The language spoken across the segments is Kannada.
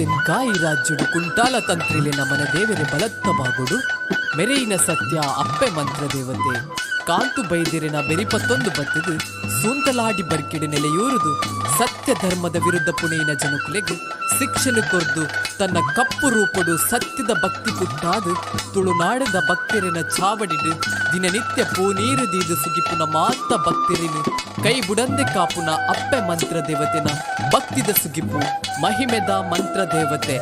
ದೇವತೆನ್ ಕಾಯಿ ರಾಜ್ಯುಡು ಕುಂಟಾಲ ತಂತ್ರಿಲೆ ನಮನ ದೇವರೆ ಬಲತ್ತವಾಗುಡು ಮೆರೆಯಿನ ಸತ್ಯ ಅಪ್ಪೆ ಮಂತ್ರ ದೇವತೆ ಕಾಂತು ಬೈದಿರಿನ ಬೆರಿಪತ್ತೊಂದು ಬತ್ತದು ಸೂಂತಲಾಡಿ ಬರ್ಕಿಡು ನೆಲೆಯೂರುದು ಸತ್ಯ ಧರ್ಮದ ವಿರುದ್ಧ ಪುಣೆಯಿನ ಜನಕುಲೆಗೆ ಶಿಕ್ಷಣ ಕೊರ್ದು ತನ್ನ ಕಪ್ಪು ರೂಪಡು ಸತ್ಯದ ಭಕ್ತಿ ಪುಟ್ಟಾದು ತುಳುನಾಡದ ಭಕ್ತಿರಿನ ಚಾವಡಿಡು ದಿನನಿತ್ಯ ಪೂನೀರು ದೀದು ಸುಗಿಪುನ ಮಾತ ಭಕ್ತಿರಿನು ಕೈ ಬುಡಂದೆ ಕಾಪುನ ಅಪ್ಪೆ ಮಂತ್ರ ದೇವತೆನ ಭಕ್ತಿದ ಸುಗಿಪು ಮಹಿಮೆದ ಮಂತ್ರ ದೇವತೆ.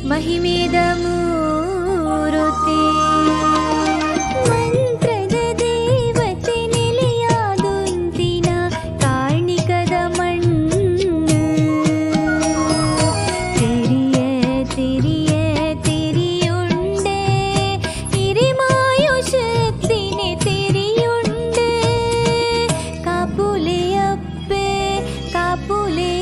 ಮಹಿಮೆದ ಮೂರುತಿ ಮಂತ್ರದ ದೇವತೆ ನೆಲೆಯಾದುಂತಿನ ಕಾರ್ಣಿಕದ ಮಣ್ಣು ತೆರಿಯ ತೆರಿಯ ತೆರಿಯುಂಡೆ ಹಿರಿಮಾಯು ಶಕ್ತಿನೆ ತೆರಿಯುಂಡೆ ಕಾಪುಲೆ ಅಪ್ಪೆ ಕಾಪುಲೆ